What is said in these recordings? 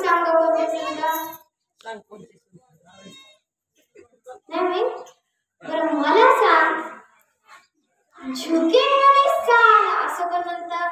सांग कोणते संत नाही बरं मला सांग झुकेगा नहीं साला असं कोण म्हणतात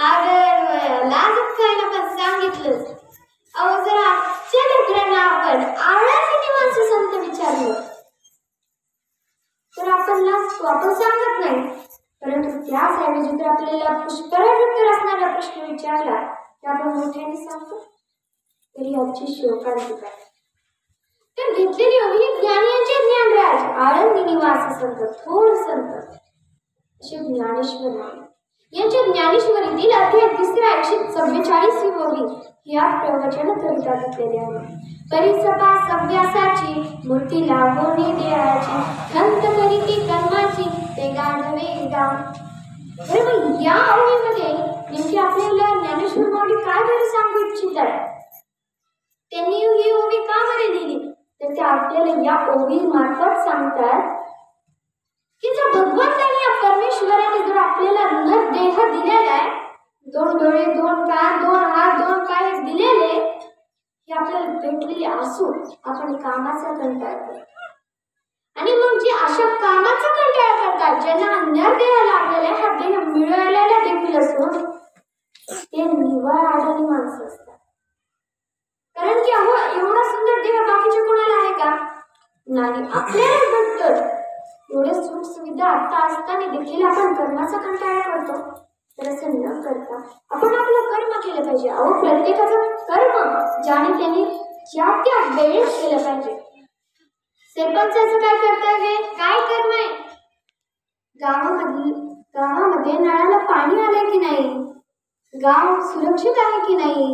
अगर लाजत काय ना पण सांगितलं अहो जर आजच्या लेकरांना आपण आळाची माणसं संत विचारलं तर आपण लाजतो आपण सांगत नाही परंतु त्याऐवजी जर आपल्याला पुष्कळ उत्तर असणारा प्रश्न विचारला की आपण मोठ्याने सांगतो तरी आमची शोकांती काय तर घेतलेली हवी ज्ञानियांचे ज्ञानराज आळंदी निवास संत थोर संत असे ज्ञानेश्वर यांच्या ज्ञानेश्वरीतील अध्याय 144वी ओवी या प्रवचन करिता घेतलेले आहे परिसभा सव्यासाची मूर्ती लावणे देहाची खंत करीती कर्माची ते गाढवे गाव बरं या ओवीमध्ये नेमकी आपल्याला ज्ञानेश्वर माऊली काय बरं सांगू इच्छितात त्यांनी ही ओवी का बरे लिहिली तर ते आपल्याला या ओवी मार्फत सांगतात की जर भगवंताने या परमेश्वराने जर आपल्याला नर देह दिलेला आहे दोन डोळे दोन कान दोन हात दोन पाय दिलेले हे आपल्याला भेटलेले असून आपण कामाचा कंटाळा करतो आणि मग जे अशा कामाचा कंटाळा करतात ज्यांना नर देह लागलेला हा देह मिळालेला देखील असून ते निव्वळ आडणी माणसं असतात कारण की अहो एवढा सुंदर देह बाकीच्या कोणाला आहे का नाही आपल्याला भेटतं एवढे सुख सुविधा आता असताना देखील आपण कर्माचा कंटाळा करतो तर असं न करता आपण आपलं कर्म केलं पाहिजे अहो प्रत्येकाचं कर्म ज्याने त्यांनी ज्या त्या वेळेत केलं पाहिजे सरपंचाचं काय कर्तव्य काय कर्म आहे गावामध्ये नळाला पाणी आलंय की नाही गाव सुरक्षित आहे की नाही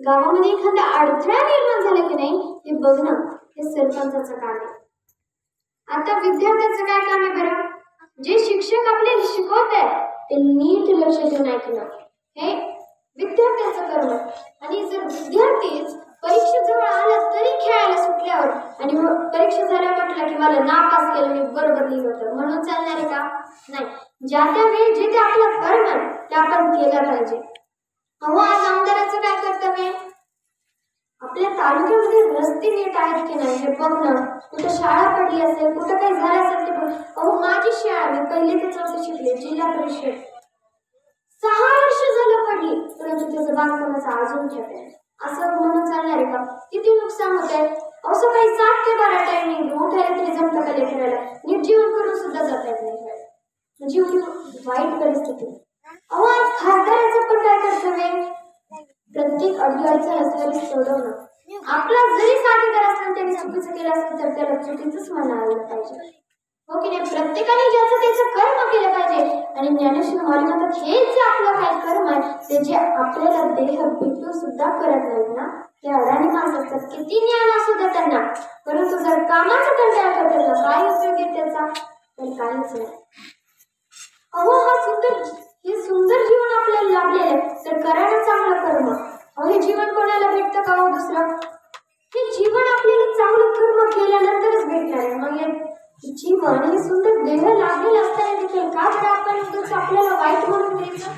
गावामध्ये एखादा अडथळा निर्माण झाला की नाही हे बघणं हे सरपंचाचं काम आहे आता विद्यार्थ्याचं काय काम आहे बरं जे शिक्षक आपल्याला शिकवत आहेत ते नीट लक्ष देऊन ऐकणं हे विद्यार्थ्याचं कर्म आणि जर विद्यार्थीच परीक्षेजवळ आला तरी खेळायला सुटल्यावर आणि परीक्षा झाल्या म्हटलं की मला नापास केलं मी बरोबर लिहिलं होतं म्हणून चालणार आहे का नाही ज्या त्या वेळी जे ते आपलं कर्म ते आपण केलं पाहिजे अहो आज आमदाराचं काय कर्तव्य आपल्या तालुक्यामध्ये रस्ते नीट आहेत की नाही हे बघणं कुठं शाळा पडली असेल कुठं काही झालं असेल ते बघ अहो माझी शाळा मी 1ली ते 4थी शिकले जिल्हा परिषद 6 वर्ष झालं पडली परंतु त्याचं बांधकामाचं अजून ठेवलंय असं म्हणून चालणार आहे का किती नुकसान होत आहे असं काही 7 ते 12 टायमिंग उठायला तरी जमतं का लेकराला नीट जेवण करून सुद्धा जाता येत नाही म्हणजे एवढी वाईट परिस्थिती अहो आज खासदाराचं पण काय कर्तव्य प्रत्येक अडचण असल्याने सोडवणं आपला जरी साथीदार असला त्याने चुकीचं केलं असेल तर त्याला चुकीचंच म्हणायला पाहिजे हो की नाही प्रत्येकाने ज्याचं त्याचं कर्म केलं पाहिजे आणि ज्ञानेश्वर माऊली म्हणतात हेच जे आपलं काय कर्म आहे ते जे आपल्याला देह भेटून सुद्धा करत नाहीत ना ते अडाणी माणसं असतात किती ज्ञान असू द्या त्यांना परंतु जर कामाचं कंटाळा करतात ना काय उपयोग आहे त्याचा तर काहीच नाही अहो हे सुंदर जीवन आपल्याला लाभलेलं आहे तर करायला चांगलं कर्म अहो हे जीवन कोणाला भेटतं का हो दुसरं हे जीवन आपल्याला चांगलं कर्म केल्यानंतरच भेटणार आहे मग हे जीवन हे सुंदर देह लागलेलं असताना देखील का बरं आपण आपल्याला वाईट म्हणून द्यायचं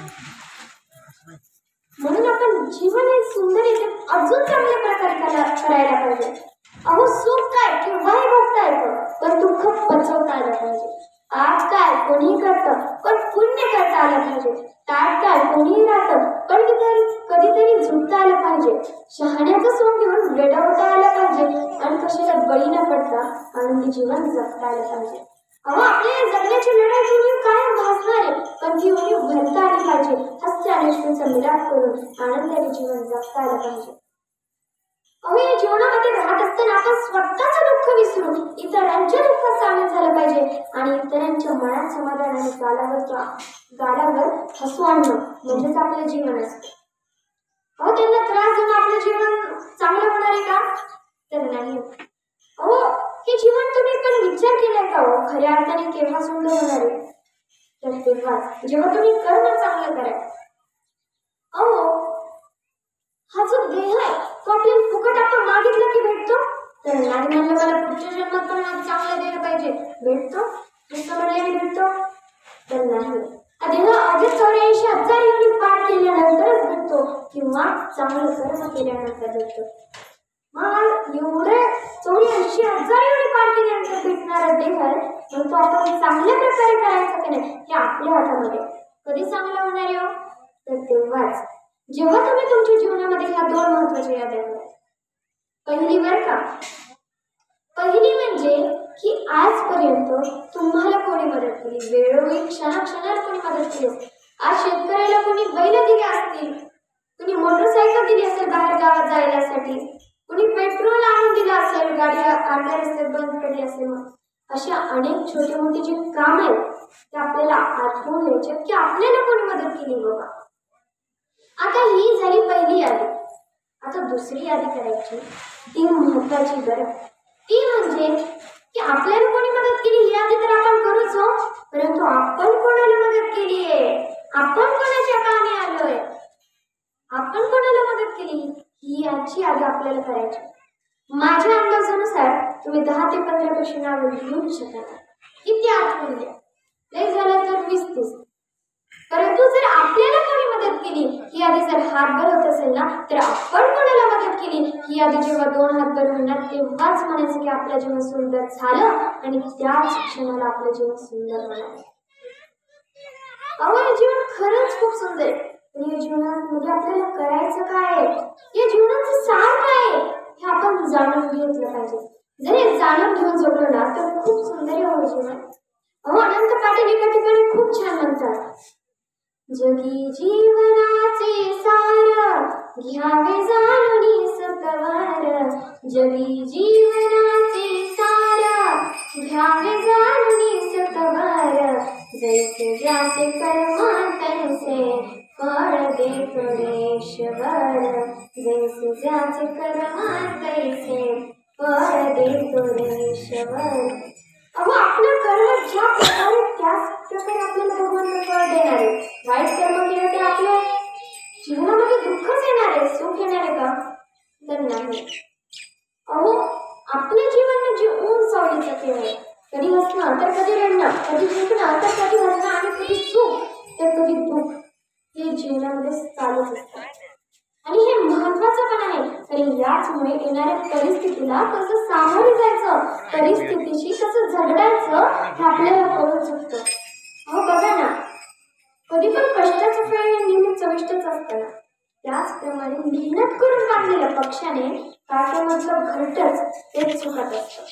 म्हणून आपण जीवन हे सुंदर येते अजून चांगल्या प्रकारे करायला पाहिजे अहो सुख काय केव्हाही भोगता येतं पण दुःख पचवता आलं पाहिजे आज काय कोणीही करतं पण पुण्य करता आलं पाहिजे ताट काय कोणीही राहतं पण कधीतरी झुकता आलं पाहिजे शहाण्याचं सोंग घेऊन वेडवता आलं पाहिजे आणि कशाला बळी न पडता आनंदी जीवन जगता आलं पाहिजे अहो आपल्याला जगण्याची लढाई तुम्ही काय भासणार आहे पण ती उणी भरता आली पाहिजे हास्य आणि अश्रूचा मिलाप करून आनंदाने जीवन जगता आलं पाहिजे अहो या जीवनामध्ये राहत असताना आपण स्वतःचं दुःख विसरून इतरांच्या दुःखात सामील झालं पाहिजे आणि इतरांच्या मनात समाधान आणि गालावर हसू आणणं म्हणजेच आपलं जीवन असतं अहो त्यांना त्रास देऊन आपलं जीवन चांगलं होणार आहे का तर नाही अहो हे जीवन तुम्ही पण विचार केलाय का हो खऱ्या अर्थाने केव्हा सुंदर होणार आहे तर तेव्हाच जेव्हा तुम्ही कर्म चांगलं कराल अहो हा जो देह आहे तो आपल्याला फुकट आपण मागितलं की भेटतो तर नाही म्हणलं मला पुढच्या जन्मात पण चांगलं देह पाहिजे भेटतो नुसतं म्हणल्याने भेटतो तर नाही हा देह अजून 84,000 युनिट पाठ केल्यानंतरच भेटतो किंवा चांगलं कर्म केल्यानंतर भेटतं. मग एवढे 84,000 एवढे पार केल्यानंतर भेटणारा देह आहे, मग तो आपण चांगल्या प्रकारे करायचा की नाही हे आपल्या हातामध्ये. कधी चांगलं होणार आहे तर तेव्हाच जेव्हा तुम्ही तुमच्या जीवनामध्ये ह्या दोन महत्वाच्या याद्या करा. पहिली बरं का, पहिली म्हणजे की आजपर्यंत तुम्हाला कोणी मदत केली, वेळोवेळी क्षणाक्षणाला कोणी मदत केली. आज शेतकऱ्याला कोणी बैल दिले असतील, कोणी मोटरसायकल दिली असेल बाहेर गावात जायसाठी, कोणी पेट्रोल आणून दिलं असेल, गाडी अर्ध्या रस्त्यात बंद पडली असेल. अशा अनेक छोटे मोठे जे काम आहेत ते आपल्याला आठवून घ्यायचे की आपल्याला कोणी मदत केली बाबा. आता ही झाली पहिली यादी. आता दुसरी यादी करायची, ती महत्वाची बरं. ती म्हणजे की आपल्याला कोणी मदत केली ही यादी तर आपण करूच हो, परंतु आपण कोणाला मदत केली आहे, आपण कोणाच्या कामी आलोय, आपण कोणाला मदत केली ही याची यादी आपल्याला करायची. माझ्या अंदाजानुसार तुम्ही 10 ते 15 पेक्षा नाव लिहू शकाल. किती आठवण द्या, लय झालं तर 20-30. परंतु जर आपल्याला कोणी मदत केली ही यादी जर हातभर होत असेल ना, तर आपण कोणाला मदत केली ही यादी जेव्हा 2 हातभर होणार तेव्हाच म्हणायचं की आपलं जीवन सुंदर झालं आणि त्याच क्षणाला आपलं जीवन सुंदर होणार. अहो हे जीवन खरंच खूप सुंदर आहे, पण या जीवनामध्ये आपल्याला करायचं काय आहे, या जीवनाचं सार काय आहे हे आपण जाणून घेतलं पाहिजे. जर हे जाणून घेऊन जगलो ना तर खूप सुंदर हो जीवन. अहो अनंत पाटील एका ठिकाणी खूप छान म्हणतात, जगी जीवनाचे सार घ्यावे जाणून सत्वर, जगी जीवनाचे सार घ्यावे जाणून सत्वर, जैसे ज्याचे कर्म तैसे फळ देतो रे ईश्वर, जैसे ज्याचे कर्म तैसे फळ देतो रे ईश्वर. अहो आपलं कर्म ज्या प्रकारे त्याच प्रकारे आपल्याला भगवान फळ देणार आहे. वाईट कर्म केलं तर आपल्या जीवनामध्ये दुःखच येणार आहे, सुख येणार आहे का तर नाही. अहो आपलं जीवन म्हणजे ऊन सावलीचं खेळ आहे. कधी हसणं तर कधी रडणं, कधी दुखणं तर कधी हसणं आणि कधी सुख तर कधी दुःख हे जीवनामध्ये चालूच असतं. आणि हे महत्वाचं पण आहे, आणि याचमुळे येणाऱ्या परिस्थितीला कसं सामोरे जायचं, परिस्थितीशी कसं झगडायचं हे आपल्याला कळून चुकतं. अहो बघा ना, कधी पण कष्टाचं फळ हे नेहमी चविष्टच असतं ना, त्याचप्रमाणे मेहनत करून बांधलेल्या पक्षाने काट्यामधलं घरटच तेच सुखात असतं.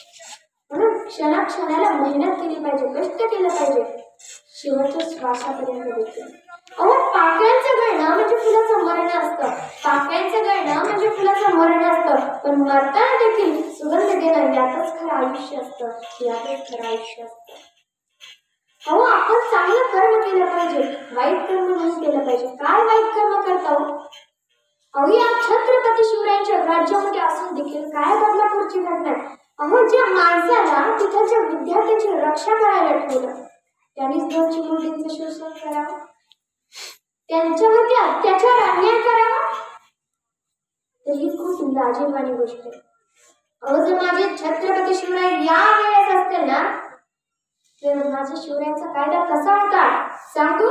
म्हणून क्षणाक्षणाला मेहनत केली पाहिजे, कष्ट केलं पाहिजे, शेवटच्या श्वासापर्यंत देखील. अहो पाकळ्यांचं गळणं म्हणजे फुलाचं मरण असतं, पाकळ्यांचं गळणं म्हणजे फुलाचं मरण असतं, पण मरताना देखील सुगंध देणं यातच खरं आयुष्य असतं, यातच खरं आयुष्य असतं. अहो आपण चांगलं कर्म केलं पाहिजे, वाईट कर्म नाही केलं पाहिजे. काय वाईट कर्म करता हो? अहो या छत्रपती शिवरायांच्या राज्यामध्ये असून देखील काय बदलापूरची घटना आहे. अहो ज्या माणसाला तिथल्या विद्यार्थ्यांची रक्षा करायला ठेवलं त्यांनीच 2 चिमुरडींचं शोषण करावं, त्यांच्यावरती अत्याचार अन्याय करावा, तर ही खूप लाजिरवाणी गोष्ट आहे. अहो जर माझे छत्रपती शिवराय या वेळेस असतील ना तर माझ्या शिवरायांचा कायदा कसा होता सांगू?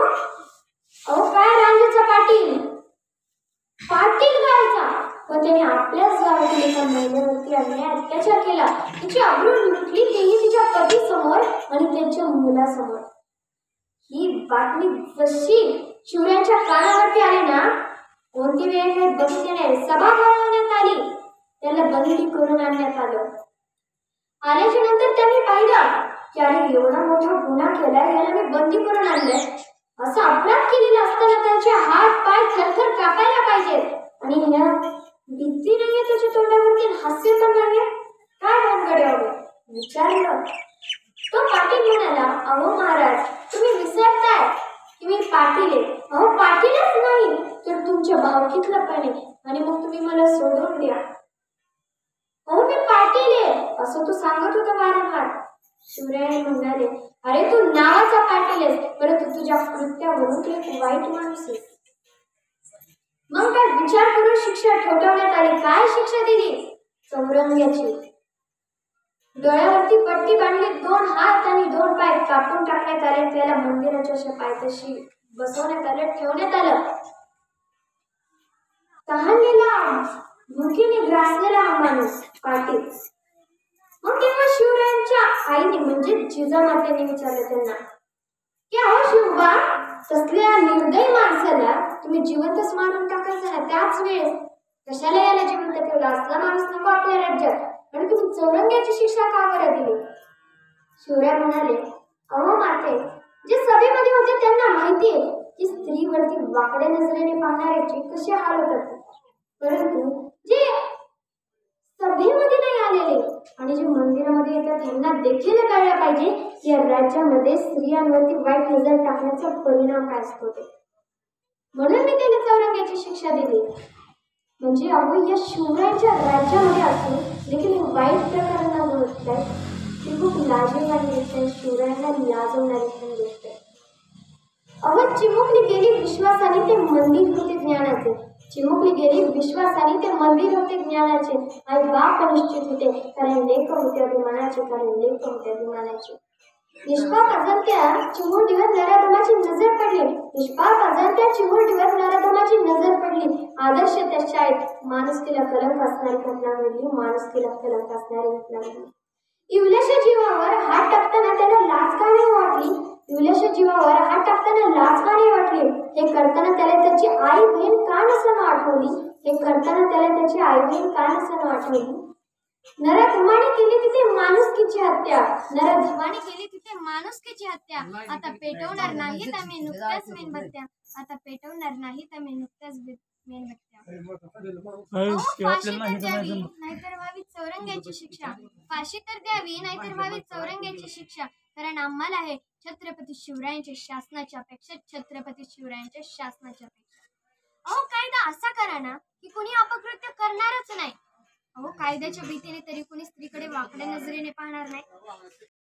अहो काय रांजेचा पाटील गायचा, पण त्याने आपल्याच गावातील एका महिलेवरती अन्याय अत्याचार केला, तिची अब्रू लुटली, तेही तिच्या पती समोर आणि त्यांच्या मुलासमोर. ही बातमी जशी शिवरायांच्या कानावरती आली ना, कोणती वेळ काही बघितल्याने सभा भरवण्यात आली, त्याला बंदी करून आणण्यात आलं. आल्याच्या नंतर त्यांनी पाहिलं की अरे एवढा मोठा गुन्हा केलाय, याला मी बंदी करून आणलंय, असं अपराध केलेला असताना त्यांचे हात पाय थरथर कापायला पाहिजेत, आणि ह्या भीती नाहीये त्याच्या तोंडावरती, हास्य पण नाहीये. काय भानगडे हवं विचारलं. तो पाटील म्हणाला, अहो महाराज तुम्ही विसरताय की मी पाटील आहे. अहो पाटीलच नाही तर तुमच्या भावकीतलं पण आहे, आणि मग तुम्ही मला सोडून द्या. अहो मी पाटील आहे असं तू सांगत होता वारंवार. शिवराय म्हणाले, अरे तू नावाचा पाटील आहेस, परंतु तुझ्या कृत्यावरून तू एक वाईट माणूस आहेस. मग काय विचार करून शिक्षा ठोठावण्यात आली. काय शिक्षा दिली? चौरंग्याची. डोळ्यावरती पट्टी बांधली, 2 हात आणि 2 पाय कापून टाकण्यात आले, त्याला मंदिराच्या पायथ्याशी बसवण्यात आलं, ठेवण्यात आलं. तहानलेला भुकीने ग्रासलेला हा माणूस पाटील. मग तेव्हा शिवरायांच्या आईने म्हणजे जिजामातेने विचारलं त्यांना की अहो शिवबा, तसल्या निर्दयी माणसाला तुम्ही जिवंतच मारून टाकायचं ना, त्याच वेळेस कशाला याला जिवंत ठेवला? असला माणूस नको आपल्या राज्यात आणि तुम्ही चौरंग्याची शिक्षा का बरं दिली? शिवराय म्हणाले, अहो माते, जे सभेमध्ये होते त्यांना माहितीये की स्त्रीवरती वाकड्या नजरेने पाहणाऱ्याचे कसे हाल होतात, परंतु जे सभेमध्ये नाही आलेले आणि जे मंदिरामध्ये येतात त्यांना देखील कळलं पाहिजे की या राज्यामध्ये स्त्रियांवरती वाईट नजर टाकण्याचा परिणाम काय असतो ते. म्हणून मी त्याला चौरंग्याची शिक्षा दिली. म्हणजे अहो या शिवरायांच्या राज्यामध्ये असून देखील वाईट प्रकार न घडताय ती खूप लाजिरवाणी गोष्ट आहे. शिवरायांना लाजवणारी पण गोष्ट आहे. अहो चिमुकली गेली विश्वासाने ते मंदिर होते ज्ञानाचे. चिमुकली गेली विश्वासाने ते मंदिर होते ज्ञानाचे. आई बाप निश्चित होते कारण लेख होते अभिमानाचे, कारण लेख होते अभिमानाचे. निष्पाप अजंत्या चिमुरडीवर नराधमाची नजर पडली. निष्पाप अजंत्या चिमुरडीवर नराधमाची नजर पडली. आदर्श त्या शाळेत माणुसकीला कलंक असणारी घटना घडली. माणुसकीला कलंक असणारी घटना घडली. इवल्याशा जीवावर हात टाकताना त्याला लाज का नाही वाटली? इवल्याशा जीवावर हात टाकताना लाज का नाही वाटली? हे करताना त्याला त्याची आई बहीण का नसणं आठवली? हे करताना त्याला त्याची आई बहीण का नसणं आठवली? नराधमाने केली तिथे माणुसकीची हत्या. नराधमाने केली तिथे माणुसकीची हत्या. आता पेटवणार नाहीत आम्ही नुकत्याच मेणबत्त्या. आता पेटवणार नाहीत आम्ही नुकत्याच मेणबत्त्या. फाशी तर द्यावी नाहीतर व्हावी चौरंग्याची शिक्षा. फाशी तर द्यावी नाहीतर व्हावी चौरंग्याची शिक्षा. कारण आम्हाला आहे छत्रपती शिवरायांच्या शासनाची अपेक्षा. छत्रपती शिवरायांच्या शासनाची अपेक्षा. अहो कायदा असा करा ना की कुणी अपकृत्य करणारच नाही. अहो कायद्याच्या भीतीने तरी कुणी स्त्रीकडे वाकड्या नजरेने पाहणार नाही.